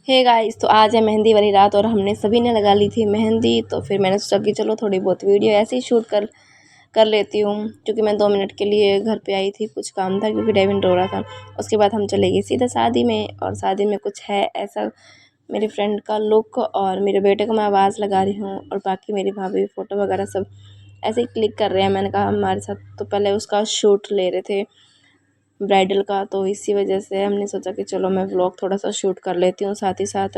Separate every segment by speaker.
Speaker 1: Hey guys, तो आज है मेहंदी वाली रात और हमने सभी ने लगा ली थी मेहंदी। तो फिर मैंने सोचा कि चलो थोड़ी बहुत वीडियो ऐसे ही शूट कर लेती हूँ, क्योंकि मैं 2 मिनट के लिए घर पे आई थी, कुछ काम था क्योंकि डेविन रो रहा था। उसके बाद हम चले गए सीधा शादी में, और शादी में कुछ है ऐसा मेरी फ्रेंड का लुक, और मेरे बेटे को मैं आवाज़ लगा रही हूँ, और बाकी मेरी भाभी फ़ोटो वगैरह सब ऐसे ही क्लिक कर रहे हैं। मैंने कहा हमारे साथ, तो पहले उसका शूट ले रहे थे ब्राइडल का, तो इसी वजह से हमने सोचा कि चलो मैं व्लॉग थोड़ा सा शूट कर लेती हूँ साथ ही साथ।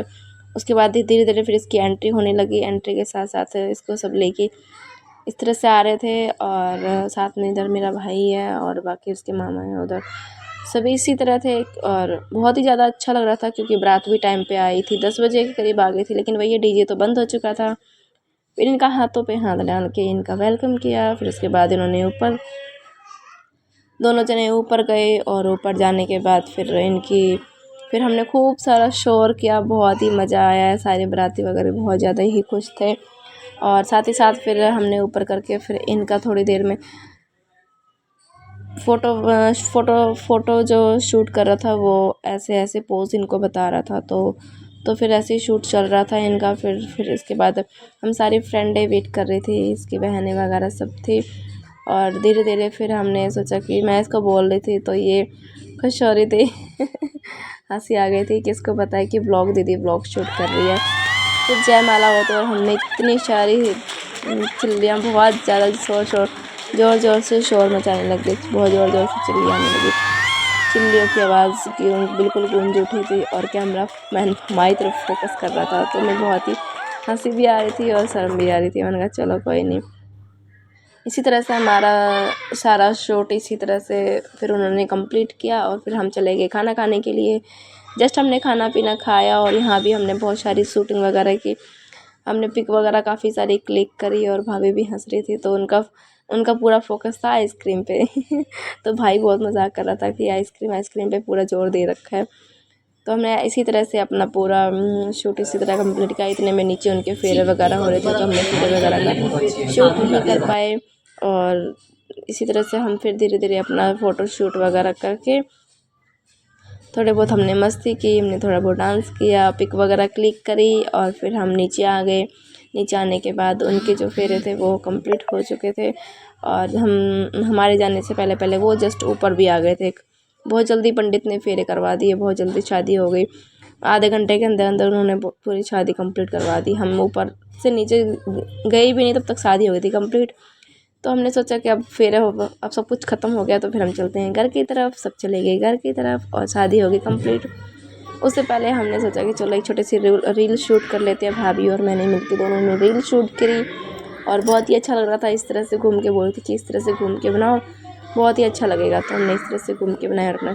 Speaker 1: उसके बाद धीरे धीरे फिर इसकी एंट्री होने लगी। एंट्री के साथ साथ इसको सब लेके इस तरह से आ रहे थे, और साथ में इधर मेरा भाई है और बाकी उसके मामा हैं उधर, सभी इसी तरह थे। और बहुत ही ज़्यादा अच्छा लग रहा था, क्योंकि बारात भी टाइम पे आई थी, 10 बजे के करीब आ गई थी, लेकिन वही डीजे तो बंद हो चुका था। फिर इनका हाथों पे हाथ डाल के इनका वेलकम किया। फिर उसके बाद इन्होंने ऊपर, दोनों जने ऊपर गए, और ऊपर जाने के बाद फिर हमने खूब सारा शोर किया, बहुत ही मज़ा आया। सारे बाराती वगैरह बहुत ज़्यादा ही खुश थे। और साथ ही साथ फिर हमने ऊपर करके फिर इनका थोड़ी देर में फ़ोटो जो शूट कर रहा था वो ऐसे ऐसे पोज इनको बता रहा था। तो फिर ऐसे ही शूट चल रहा था इनका। फिर इसके बाद हम सारी फ्रेंडें वेट कर रही थी, इसकी बहनें वगैरह सब थी। और धीरे धीरे फिर हमने सोचा कि मैं इसको बोल रही थी तो ये खुश हो रही थी हंसी आ गई थी कि इसको पता है कि दीदी ब्लॉग शूट कर रही है। फिर जयमाला हो तो हमने इतनी सारी चिल्लियाँ, बहुत ज़्यादा ज़ोर ज़ोर से शोर मचाने लग गई, बहुत ज़ोर ज़ोर से चिल्ली आने लगी। चिल्लियों की आवाज़ बिल्कुल गूंज उठी थी, और कैमरा मैन हमारी तरफ फोकस कर रहा था। तो मैं बहुत ही हंसी भी आ रही थी और शर्म भी आ रही थी। मैंने कहा चलो कोई नहीं। इसी तरह से हमारा सारा शूट इसी तरह से फिर उन्होंने कंप्लीट किया, और फिर हम चले गए खाना खाने के लिए। जस्ट हमने खाना पीना खाया, और यहाँ भी हमने बहुत सारी शूटिंग वगैरह की। हमने पिक वगैरह काफ़ी सारी क्लिक करी, और भाभी भी हंस रही थी, तो उनका पूरा फोकस था आइसक्रीम पे तो भाई बहुत मजाक कर रहा था कि आइसक्रीम पे पूरा जोर दे रखा है। तो हमने इसी तरह से अपना पूरा शूट इसी तरह कंप्लीट किया। इतने में नीचे उनके फेरे वगैरह हो रहे थे, तो हमने फेरे वगैरह का शूट नहीं कर पाए। और इसी तरह से हम फिर धीरे धीरे अपना फ़ोटो शूट वगैरह करके थोड़े बहुत हमने मस्ती की, हमने थोड़ा बहुत डांस किया, पिक वगैरह क्लिक करी, और फिर हम नीचे आ गए। नीचे आने के बाद उनके जो फेरे थे वो कंप्लीट हो चुके थे, और हमारे जाने से पहले वो जस्ट ऊपर भी आ गए थे। बहुत जल्दी पंडित ने फेरे करवा दिए, बहुत जल्दी शादी हो गई। आधे घंटे के अंदर अंदर उन्होंने पूरी शादी कंप्लीट करवा दी। हम ऊपर से नीचे गए भी नहीं, तब तक शादी हो गई थी कंप्लीट। तो हमने सोचा कि अब अब सब कुछ ख़त्म हो गया, तो फिर हम चलते हैं घर की तरफ। सब चले गए घर की तरफ, और शादी हो गई कंप्लीट। उससे पहले हमने सोचा कि चलो एक छोटी सी रील शूट कर लेते हैं। भाभी और मैंने मिलकर दोनों ने रील शूट करी, और बहुत ही अच्छा लग रहा था। इस तरह से घूम के बोल रही थी कि इस तरह से घूम के बनाओ, बहुत ही अच्छा लगेगा। तो हमने इस तरह से घूम के बनाया और अपना